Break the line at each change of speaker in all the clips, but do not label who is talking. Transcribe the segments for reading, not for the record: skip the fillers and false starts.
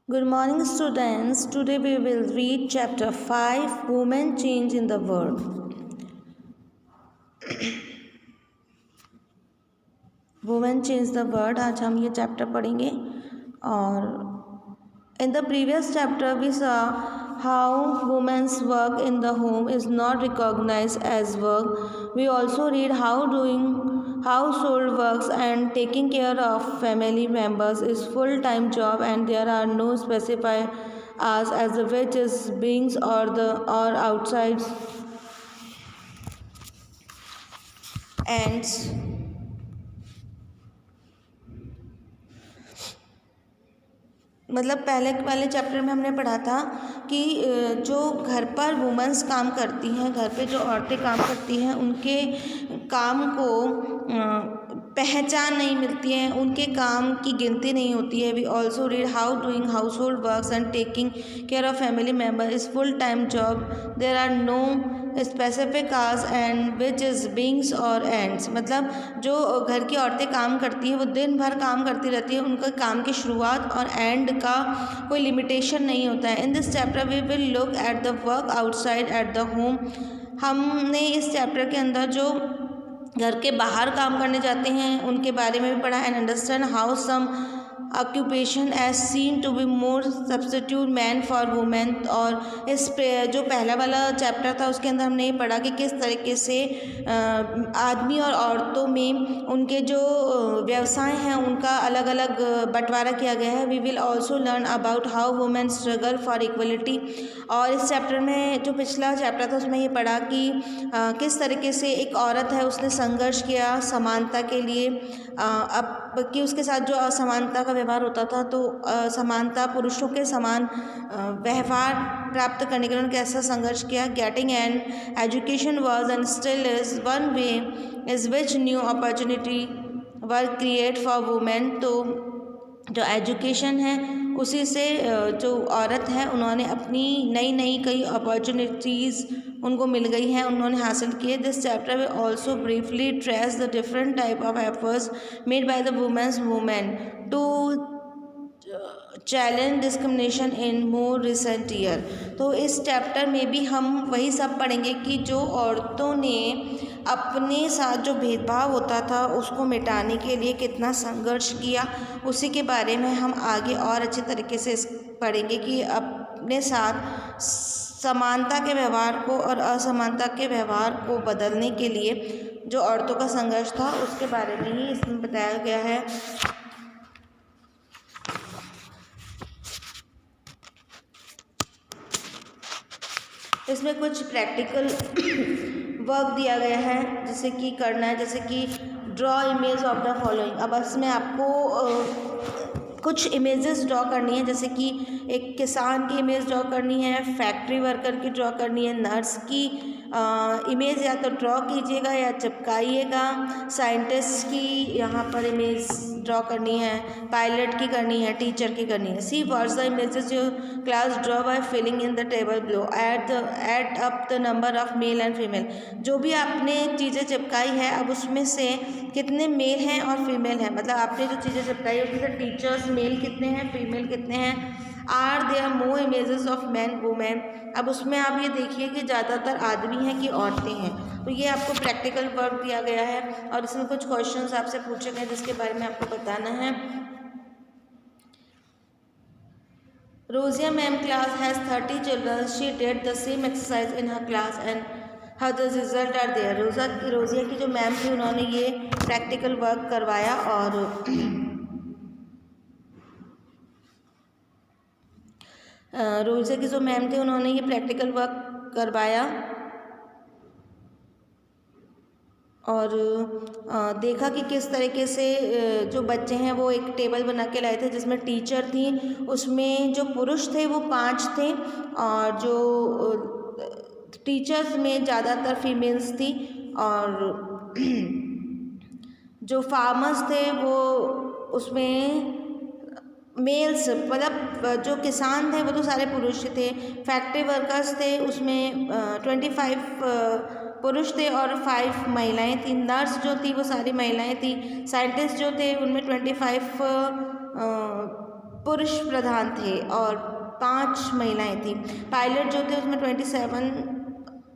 Good morning, students. Today we will read chapter 5 Women Change in the World. Women Change the World. आज हम ये chapter पढ़ेंगे और in the previous chapter we saw how women's work in the home is not recognized as work. We also read how doing household works and taking care of family members is full-time job and there are no specified hours as the wages beings or outside ends. मतलब पहले वाले chapter में हमने पढ़ा था कि जो घर पर वुमेंस काम करती हैं, घर पे जो औरतें काम करती हैं, उनके काम को पहचान नहीं मिलती है, उनके काम की गिनती नहीं होती है. We also read how doing household works and taking care of family member is full time job. There are no specific hours and which is begins और एंड्स. मतलब जो घर की औरतें काम करती हैं वो दिन भर काम करती रहती हैं, उनका काम की शुरुआत और एंड का कोई लिमिटेशन नहीं होता है. In this chapter we will look at the work outside at the home. हमने इस चैप्टर के अंदर जो घर के बाहर काम करने जाते हैं उनके बारे में भी पढ़ा and understand how some occupation as seen to be more substitute man for women. और इस जो पहला वाला चैप्टर था उसके अंदर हमने ये पढ़ा कि किस तरीके से आदमी और औरतों में उनके जो व्यवसाय हैं उनका अलग अलग बंटवारा किया गया है. We will also learn about how women struggle for equality. और इस चैप्टर में जो पिछला चैप्टर था उसमें ये पढ़ा कि किस तरीके से एक औरत है उसने संघर्ष किया समानता के लिए. अब कि उसके साथ जो असमानता का व्यवहार होता था तो समानता पुरुषों के समान व्यवहार प्राप्त करने के लिए उन्होंने कैसा संघर्ष किया. Getting an education was and still is one way is which new opportunity were create for women. तो जो एजुकेशन है उसी से जो औरत है उन्होंने अपनी नई नई कई अपॉर्चुनिटीज़ उनको मिल गई हैं, उन्होंने हासिल किए. This chapter will also briefly trace the different type of efforts made by the women's movement to challenge discrimination in more recent year. तो इस चैप्टर में भी हम वही सब पढ़ेंगे कि जो औरतों ने अपने साथ जो भेदभाव होता था उसको मिटाने के लिए कितना संघर्ष किया, उसी के बारे में हम आगे और अच्छे तरीके से पढ़ेंगे कि अपने साथ समानता के व्यवहार को और असमानता के व्यवहार को बदलने के लिए जो औरतों का संघर्ष था उसके बारे में ही इसमें बताया गया है. इसमें कुछ प्रैक्टिकल वर्क दिया गया है जैसे कि करना है, जैसे कि draw image of the following. अब इसमें आपको कुछ इमेजेस ड्रॉ करनी है, जैसे कि एक किसान की इमेज ड्रॉ करनी है, फैक्ट्री वर्कर की ड्रॉ करनी है, नर्स की इमेज या तो ड्रॉ कीजिएगा या चिपकाइएगा, साइंटिस्ट की यहाँ पर इमेज ड्रॉ करनी है, पायलट की करनी है, टीचर की करनी है. See what's the images your class draw by filling in the table below. Add up the number of male and female. जो भी आपने चीज़ें चिपकाई है अब उसमें से कितने मेल हैं और फीमेल हैं, मतलब आपने जो चीज़ें चिपकाई है उसमें से टीचर्स मेल कितने हैं, फीमेल कितने हैं. Are there more images of man women. अब उसमें आप ये देखिए कि ज़्यादातर आदमी हैं कि औरतें हैं. तो ये आपको प्रैक्टिकल वर्क दिया गया है और इसमें कुछ क्वेश्चंस आपसे पूछे गए जिसके बारे में आपको बताना है. रोजिया ma'am class has 30 children. She did the same exercise in her class and how the result are there. रोजिया की जो मैम थी उन्होंने ये प्रैक्टिकल वर्क करवाया और रोजिया की जो मैम थे उन्होंने ये प्रैक्टिकल वर्क करवाया और देखा कि किस तरीके से जो बच्चे हैं वो एक टेबल बना के लाए थे जिसमें टीचर थी, उसमें जो पुरुष थे वो 5 थे और जो टीचर्स में ज़्यादातर फीमेल्स थी और जो फार्मर्स थे वो उसमें मेल्स, मतलब जो किसान थे वो तो सारे पुरुष थे. फैक्ट्री वर्कर्स थे उसमें 25 पुरुष थे और 5 महिलाएं थी. नर्स जो थी वो सारी महिलाएं थी. साइंटिस्ट जो थे उनमें 25 पुरुष प्रधान थे और 5 महिलाएं थी। पायलट जो थे उसमें 27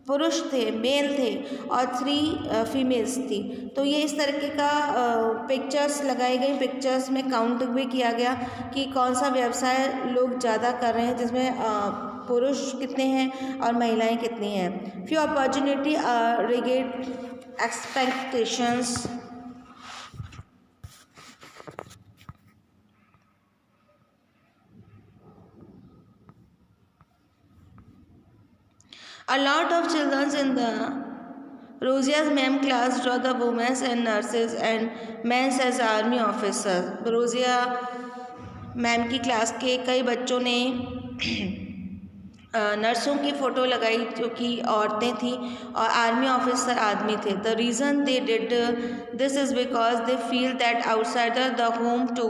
पुरुष थे, मेल थे, और 3 फीमेल्स थी। तो ये इस तरीके का पिक्चर्स लगाई गई, पिक्चर्स में काउंट भी किया गया कि कौन सा व्यवसाय लोग ज़्यादा कर रहे हैं, जिसमें पुरुष कितने हैं और महिलाएं कितनी हैं। फ्यू अपॉर्चुनिटी रिगेट expectations. A lot of children in the Rosia's ma'am class draw the women and nurses and men as army officers. रोजिया मैम की क्लास के कई बच्चों ने नर्सों की फ़ोटो लगाई जो कि औरतें थीं और आर्मी ऑफिसर आदमी थे। The reason they did this is because they feel that outsider the home to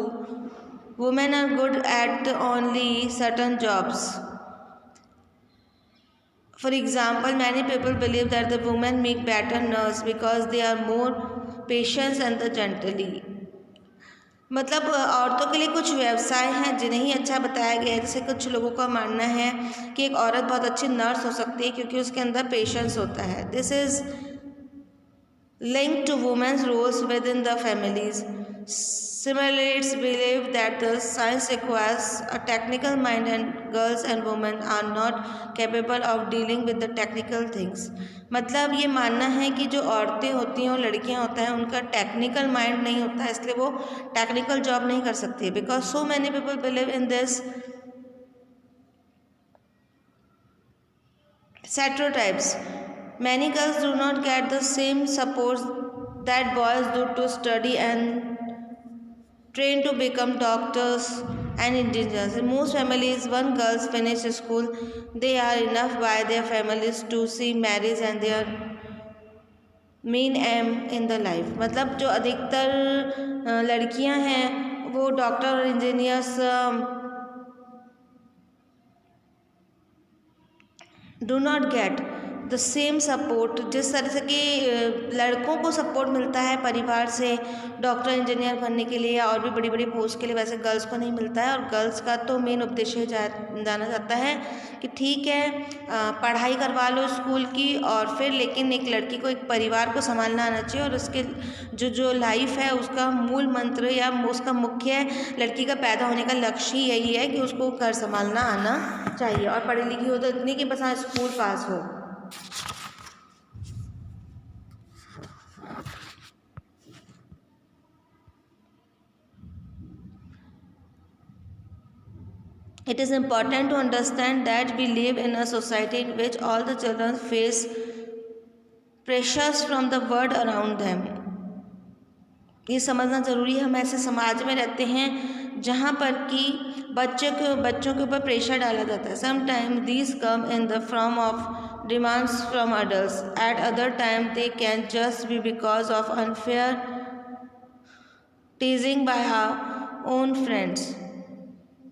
women are good at only certain jobs. For example, many people believe that the women make better nurse because they are more patient and the gently. मतलब औरतों के लिए कुछ व्यवसाय हैं जिन्हें ही अच्छा बताया गया है। जैसे कुछ लोगों का मानना है कि एक औरत बहुत अच्छी नर्स हो सकती है क्योंकि उसके अंदर पेशेंस होता है। This is linked to women's roles within the families. Similarly, it's believed that the science requires a technical mind and girls and women are not capable of dealing with the technical things. मतलब ये मानना है कि जो औरतें होती हैं और लड़कियां होता है उनका टेक्निकल माइंड नहीं होता है, इसलिए वो टेक्निकल जॉब नहीं कर सकती। Because so many people believe in this stereotypes. Many girls do not get the same support that boys do to study and train to become doctors and engineers. In most families, when girls finish school, they are enough by their families to see marriage and their main M in the life. मतलब जो अधिकतर लड़कियां हैं वो doctor और engineers do not get the same support. जिस तरह से कि लड़कों को सपोर्ट मिलता है परिवार से डॉक्टर इंजीनियर बनने के लिए या और भी बड़ी बड़ी पोस्ट के लिए, वैसे गर्ल्स को नहीं मिलता है। और गर्ल्स का तो मेन उद्देश्य जाना जाता है कि ठीक है पढ़ाई करवा लो स्कूल की और फिर लेकिन एक लड़की को एक परिवार को संभालना आना चाहिए और उसके जो लाइफ है उसका मूल मंत्र या उसका मुख्य लड़की का पैदा होने का लक्ष्य ही यही है कि उसको घर संभालना आना चाहिए और पढ़ी लिखी हो तो इतनी कि बस स्कूल पास हो। It is important to understand that we live in a society in which all the children face pressures from the world around them. ये समझना ज़रूरी है, हम ऐसे समाज में रहते हैं जहाँ पर कि बच्चों के ऊपर प्रेशर डाला जाता है। Sometimes these come in the form of demands from adults. At other time they can just be because of unfair teasing by our own friends.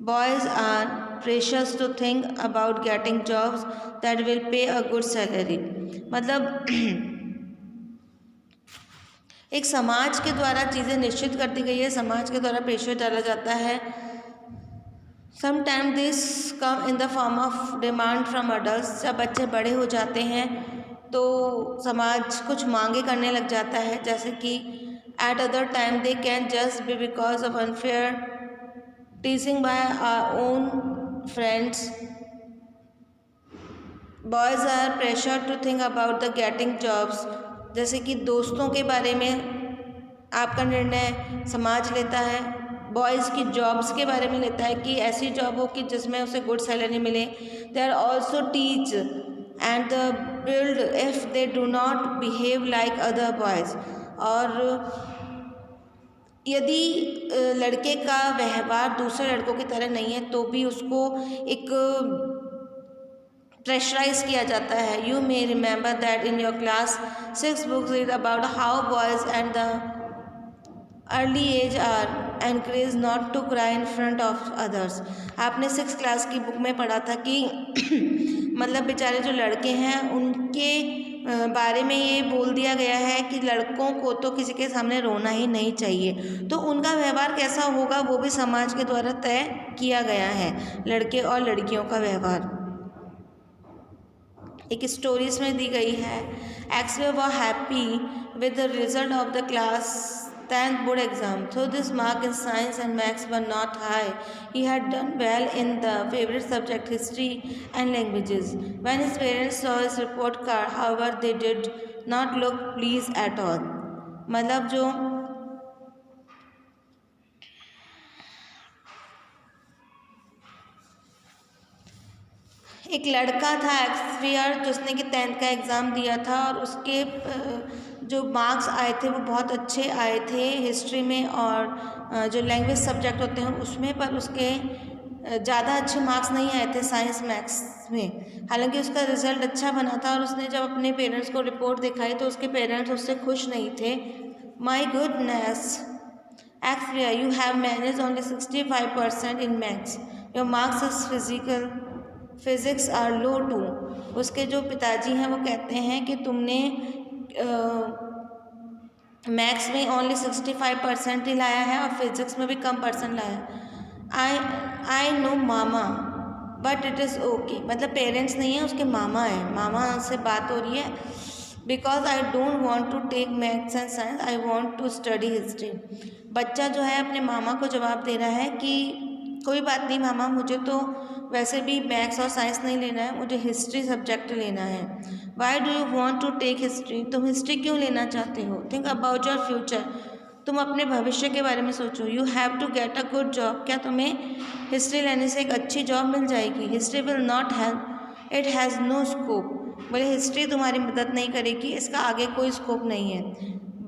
Boys are precious to think about getting jobs that will pay a good salary. मतलब एक समाज के द्वारा चीज़ें निश्चित कर दी गई है, समाज के द्वारा प्रेशर डाला जाता है। Sometimes this come in the form of demand from adults. जब बच्चे बड़े हो जाते हैं तो समाज कुछ मांगे करने लग जाता है, जैसे कि at other time they can just be because of unfair teasing by our own friends. Boys are pressured to think about the getting jobs. जैसे कि दोस्तों के बारे में आपका निर्णय समाज लेता है, बॉयज़ की जॉब्स के बारे में लेता है कि ऐसी जॉब हो कि जिसमें उसे गुड सैलरी मिले। They are also teach and build if they do not behave like other boys. और यदि लड़के का व्यवहार दूसरे लड़कों की तरह नहीं है तो भी उसको एक प्रेशराइज किया जाता है। You may remember that in your class 6 books read about how boys and the early age are encouraged not to cry in front of others. आपने 6 क्लास की बुक में पढ़ा था कि मतलब बेचारे जो लड़के हैं उनके बारे में ये बोल दिया गया है कि लड़कों को तो किसी के सामने रोना ही नहीं चाहिए, तो उनका व्यवहार कैसा होगा वो भी समाज के द्वारा तय किया गया है, लड़के और लड़कियों का व्यवहार। एक स्टोरीज में दी गई है, actually was happy with the result of the class 10th board exam. Though this mark in science and maths were not high, he had done well in the favorite subject history and languages. When his parents saw his report card, however, they did not look pleased at all. मतलब जो एक लड़का था एक्सवियर जिसने कि 10th का exam दिया था और उसके जो मार्क्स आए थे वो बहुत अच्छे आए थे हिस्ट्री में और जो लैंग्वेज सब्जेक्ट होते हैं उसमें, पर उसके ज़्यादा अच्छे मार्क्स नहीं आए थे साइंस मैथ्स में। हालांकि उसका रिज़ल्ट अच्छा बना था और उसने जब अपने पेरेंट्स को रिपोर्ट दिखाई तो उसके पेरेंट्स उससे खुश नहीं थे। My goodness Xavier, you have manage only 65% in maths, your marks is physics are low too. उसके जो पिताजी हैं वो कहते हैं कि तुमने मैथ्स में ओनली 65% ही लाया है और फिज़िक्स में भी कम परसेंट लाया। I know mama but it is okay, मतलब पेरेंट्स नहीं है उसके मामा है, मामा से बात हो रही है। Because I don't want to take maths and science, I want to study history. बच्चा जो है अपने मामा को जवाब दे रहा है कि कोई बात नहीं मामा, मुझे तो वैसे भी मैथ्स और साइंस नहीं लेना है, मुझे हिस्ट्री सब्जेक्ट लेना है। Why do you want to take history, तुम हिस्ट्री क्यों लेना चाहते हो? थिंक अबाउट योर फ्यूचर, तुम अपने भविष्य के बारे में सोचो। You have to get a good job, क्या तुम्हें हिस्ट्री लेने से एक अच्छी जॉब मिल जाएगी? History will not help, it has no scope. बोले हिस्ट्री तुम्हारी मदद नहीं करेगी, इसका आगे कोई स्कोप नहीं है।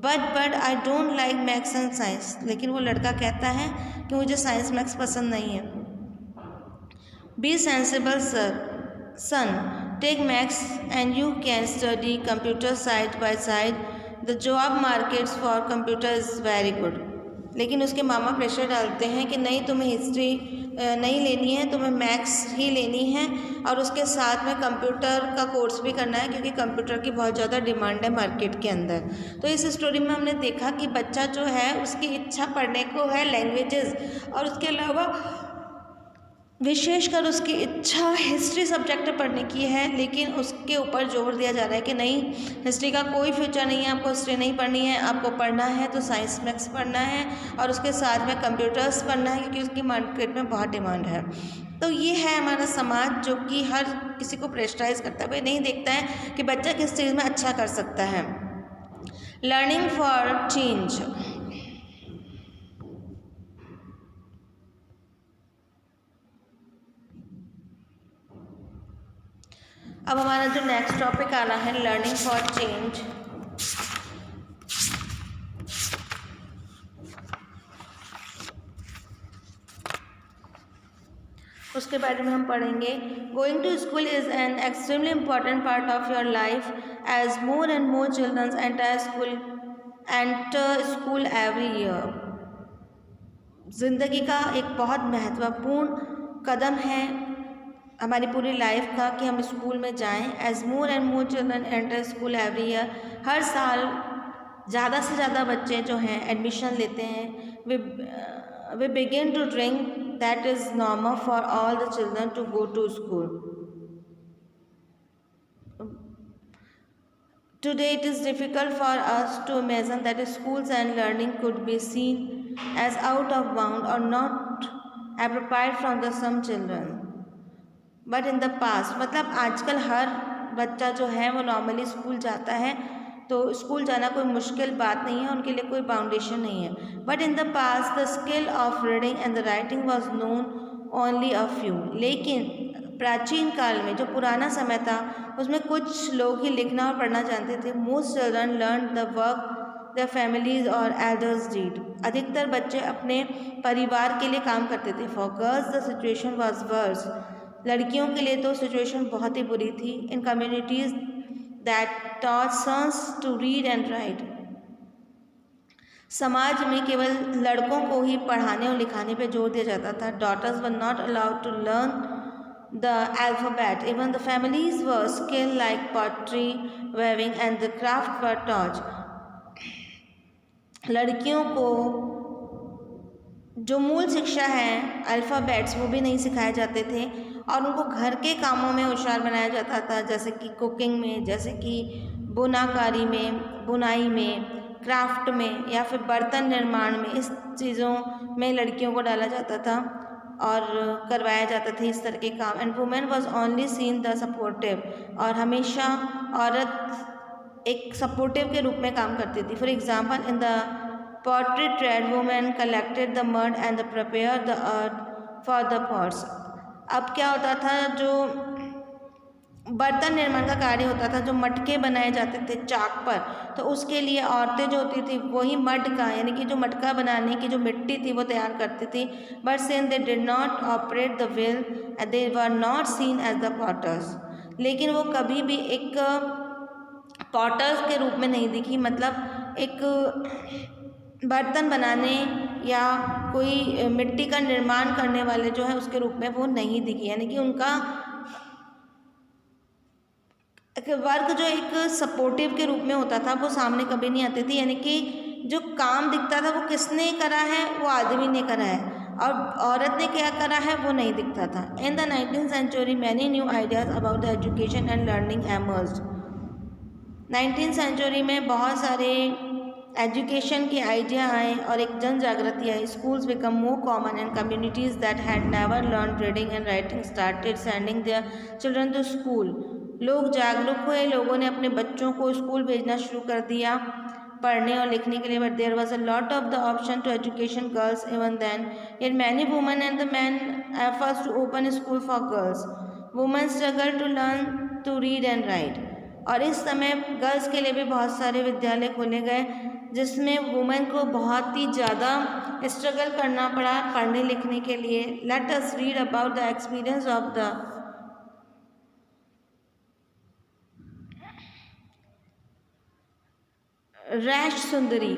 But I don't like maths and science, लेकिन वो लड़का कहता है कि मुझे साइंस मैथ्स पसंद नहीं है। Be sensible son, take maths and you can study computer side by side, the job markets for computer is very good. लेकिन उसके मामा प्रेशर डालते हैं कि नहीं, तुम्हें हिस्ट्री नहीं लेनी है, तुम्हें मैथ्स ही लेनी है और उसके साथ में कंप्यूटर का कोर्स भी करना है क्योंकि कंप्यूटर की बहुत ज़्यादा डिमांड है मार्केट के अंदर। तो इस स्टोरी में हमने देखा कि बच्चा जो है उसकी इच्छा पढ़ने को है लैंग्वेजेस और उसके अलावा विशेषकर उसकी इच्छा हिस्ट्री सब्जेक्ट पढ़ने की है, लेकिन उसके ऊपर जोर दिया जा रहा है कि नहीं, हिस्ट्री का कोई फ्यूचर नहीं है, आपको हिस्ट्री नहीं पढ़नी है, आपको पढ़ना है तो साइंस मैथ्स पढ़ना है और उसके साथ में कंप्यूटर्स पढ़ना है क्योंकि उसकी मार्केट में बहुत डिमांड है। तो ये है हमारा समाज जो कि हर किसी को प्रेशराइज करता है, भाई नहीं देखता है कि बच्चा किस चीज़ में अच्छा कर सकता है। लर्निंग फॉर चेंज, अब हमारा जो नेक्स्ट टॉपिक आ रहा है लर्निंग फॉर चेंज। उसके बारे में हम पढ़ेंगे। Going to school is an extremely important part of your life as more and more childrens enter school every year. ज़िंदगी का एक बहुत महत्वपूर्ण कदम है हमारी पूरी लाइफ का कि हम स्कूल में जाएं। As more and more children enter school every year, हर साल ज़्यादा से ज़्यादा बच्चे जो हैं एडमिशन लेते हैं। वे begin to drink, that is normal for all the children to go to school. Today it is difficult for us to imagine that schools and learning could be seen as out of bound or not appropriate from the some children. But in the past, मतलब आजकल हर बच्चा जो है वो normally school जाता है, तो school जाना कोई मुश्किल बात नहीं है, उनके लिए कोई बाउंडेशन नहीं है। But in the past the skill of reading and the writing was known only a few. लेकिन प्राचीन काल में जो पुराना समय था उसमें कुछ लोग ही लिखना और पढ़ना जानते थे। Most children learn the work the families और एल्डर्स डीड। अधिकतर बच्चे अपने परिवार के लिए काम करते थे। For girls the situation was worse. लड़कियों के लिए तो सिचुएशन बहुत ही बुरी थी। In communities that taught sons to read and write. समाज में केवल लड़कों को ही पढ़ाने और लिखाने पर जोर दिया जाता था। Daughters were not allowed to learn the alphabet. Even the families were skilled like pottery, weaving, and the craft were taught. लड़कियों को जो मूल शिक्षा है अल्फ़ाबेट्स वो भी नहीं सिखाए जाते थे और उनको घर के कामों में होशियार बनाया जाता था, जैसे कि कुकिंग में, जैसे कि बुनाकारी में, बुनाई में, क्राफ्ट में या फिर बर्तन निर्माण में। इस चीज़ों में लड़कियों को डाला जाता था और करवाया जाता था इस तरह के काम। And women was only seen the supportive, और हमेशा औरत एक सपोर्टिव के रूप में काम करती थी। For example in the pottery trade, women collected the mud and prepared the earth for the pots. अब क्या होता था, जो बर्तन निर्माण का कार्य होता था, जो मटके बनाए जाते थे चाक पर, तो उसके लिए औरतें जो होती थी वही मड का यानी कि जो मटका बनाने की जो मिट्टी थी वो तैयार करती थी। But since they did not operate the wheel they were not seen as the potters, लेकिन वो कभी भी एक पॉटर्स के रूप में नहीं दिखी, मतलब एक बर्तन बनाने या कोई मिट्टी का निर्माण करने वाले जो है उसके रूप में वो नहीं दिखी। यानी कि उनका वर्क जो एक सपोर्टिव के रूप में होता था वो सामने कभी नहीं आती थी। यानी कि जो काम दिखता था वो किसने करा है, वो आदमी ने करा है, और औरत ने क्या करा है वो नहीं दिखता था। In the 19th century many new ideas about the education and learning emerged. 19th century में बहुत सारे एजुकेशन के आइडिया आए और एक जन जागृति आई। Schools become more common and communities that had never learn reading and writing started sending their children to school. लोग जागरूक हुए, लोगों ने अपने बच्चों को स्कूल भेजना शुरू कर दिया पढ़ने और लिखने के लिए। But there was a lot of the option to education girls even then, yet many women and the man efforts to open school for girls. Women struggle to learn to read and write. और इस समय girls के लिए भी बहुत सारे विद्यालय खोले गए जिसमें वुमेन को बहुत ही ज़्यादा स्ट्रगल करना पड़ा पढ़ने लिखने के लिए। Let us read about the experience of the Raj Sundari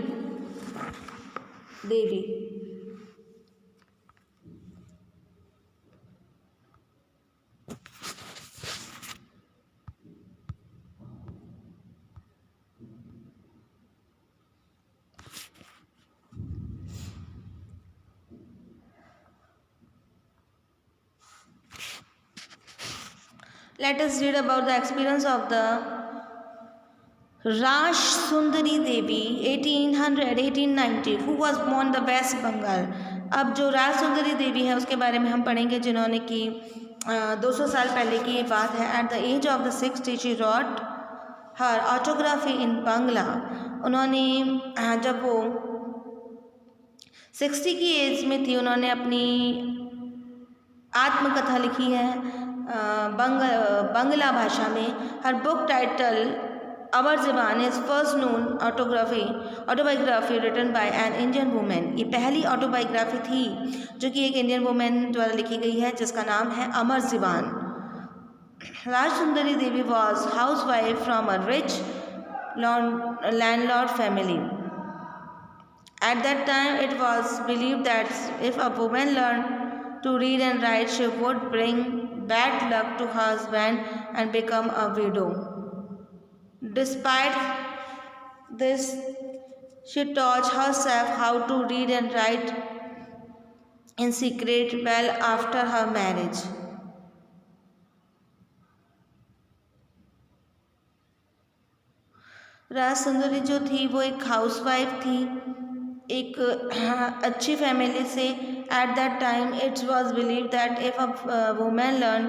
Devi. Let us read about the experience of the Raj Sundari Devi 1800-1890 who was born the West Bengal। अब जो राज सुंदरी देवी है उसके बारे में हम पढ़ेंगे जिन्होंने कि 200 साल पहले की ये बात है। At the age of the 60 she wrote her autobiography in Bangla. उन्होंने जब वो 60 की एज में थी उन्होंने अपनी आत्मकथा लिखी है बांग्ला भाषा में। हर book title Amar Jiban is first known autobiography written by an Indian women. ये पहली ऑटोबायोग्राफी थी जो कि एक इंडियन वुमेन द्वारा लिखी गई है जिसका नाम है अमर Jiban. Raj Sundari Devi was housewife from a rich landlord family. At that time, it was believed that if a woman learned to read and write, she would bring bad luck to her husband and become a widow. Despite this, she taught herself how to read and write in secret well after her marriage. राज सुंदरी जो थी वो एक housewife थी, एक अच्छी family से। At that time it's was believe that if a women learn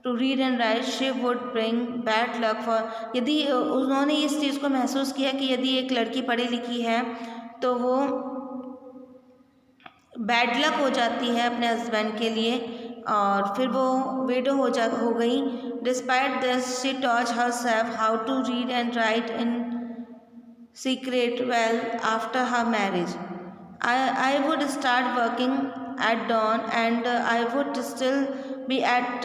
to read and write she would bring bad luck for. यदि उन्होंने इस चीज़ को महसूस किया कि यदि एक लड़की पढ़ी लिखी है तो वो बैड लक हो जाती है अपने हस्बैंड के लिए और फिर वो विडो हो गई। Despite this she taught her self how to read and write in secret well after her marriage. I would start working at dawn and I would still be at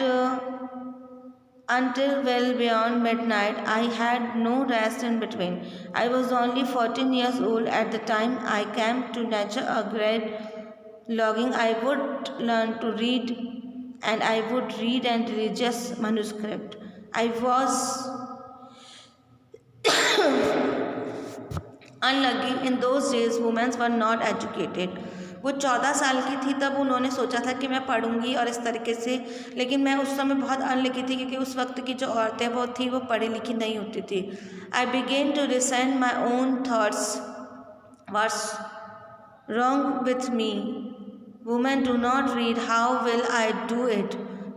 until well beyond midnight. I had no rest in between. I was only 14 years old at the time I came to nature a great logging. I would learn to read and I would read and religious manuscript. I was unlucky in those days women were not educated. वो 14 साल की थी तब उन्होंने सोचा था कि मैं पढ़ूंगी और इस तरीके से, लेकिन मैं उस समय बहुत अनलकी थी क्योंकि उस वक्त की जो औरतें वो पढ़ी लिखी नहीं होती थी. I began to resent my own thoughts what's wrong with me, women do not read, how will I do it.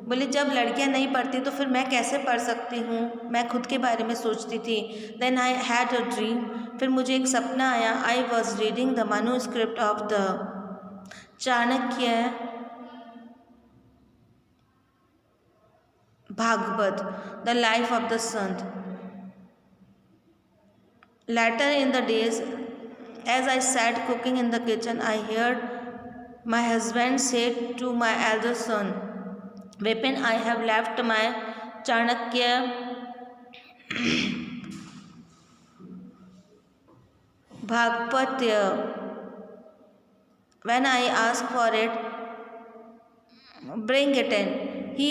बोले जब लड़कियां नहीं पढ़ती तो फिर मैं कैसे पढ़ सकती हूँ. मैं खुद के बारे में सोचती थी. Then I had a dream, फिर मुझे एक सपना आया. I was reading the manuscript of the Chanakya Bhagavat, the life of the saint. Later in the days, as I sat cooking in the kitchen, I heard my husband say to my elder son, Vipin, I have left my Chanakya Bhagavata. When I asked for it, bring it in. He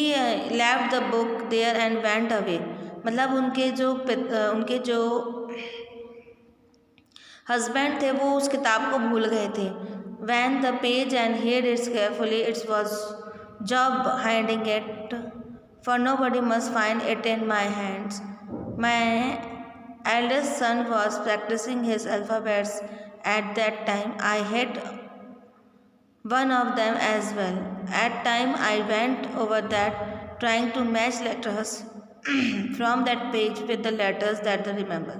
left the book there and went away. मतलब उनके जो husband थे वो उस किताब को भूल गए थे. When the page and hid its carefully, its was job hiding it, for nobody must find it in my hands. My eldest son was practising his alphabets at that time. I hid one of them as well. At time I went over that, trying to match letters from that page with the letters that I remember.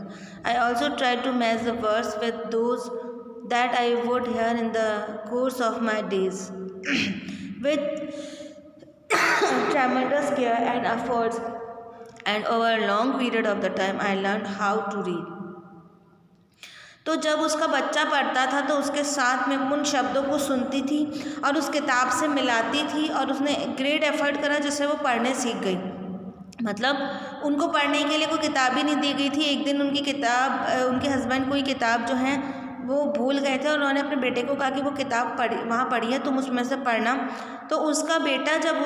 I also tried to match the words with those that I would hear in the course of my days. With tremendous care and efforts, and over a long period of the time, I learned how to read. तो जब उसका बच्चा पढ़ता था तो उसके साथ में उन शब्दों को सुनती थी और उस किताब से मिलाती थी और उसने ग्रेट एफर्ट करा जिससे वो पढ़ने सीख गई. मतलब उनको पढ़ने के लिए कोई किताब ही नहीं दी गई थी. एक दिन उनके हस्बैंड कोई किताब जो है वो भूल गए थे और उन्होंने अपने बेटे को कहा कि वो किताब वहाँ पढ़ी है, तुम उसमें से पढ़ना. तो उसका बेटा जब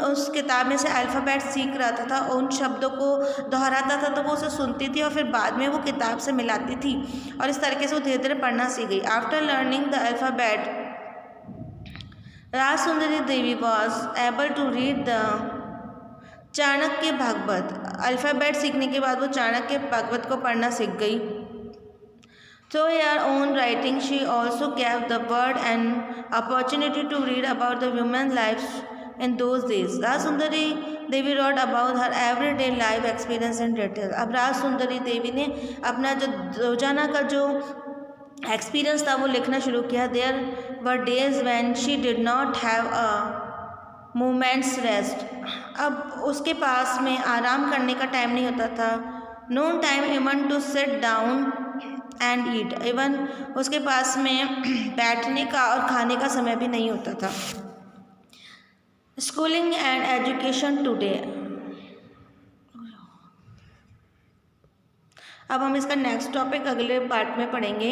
उस किताब में से अल्फ़ाबेट सीख रहा था उन शब्दों को दोहराता था तो वो उसे सुनती थी और फिर बाद में वो किताब से मिलाती थी और इस तरीके से वो धीरे धीरे पढ़ना सीख गई. After learning the alphabet, Rajsundari Devi was able to read the Chanakya Bhagavat. Alphabet सीखने के बाद वो चाणक्य भागवत को पढ़ना सीख गई. Through her own writing, she also gave the world an opportunity to read about the women's lives in those days. Rajsundari Devi wrote about her everyday life experience in detail. अब राजसुंदरी देवी ने अपना जो रोजाना का जो एक्सपीरियंस था वो लिखना शुरू किया. There were days when she did not have a moment's rest. अब उसके पास में आराम करने का टाइम नहीं होता था. No time even to sit down and eat. Even उसके पास में बैठने का और खाने का समय भी नहीं होता था. Schooling and education today. अब हम इसका नेक्स्ट टॉपिक अगले पार्ट में पढ़ेंगे.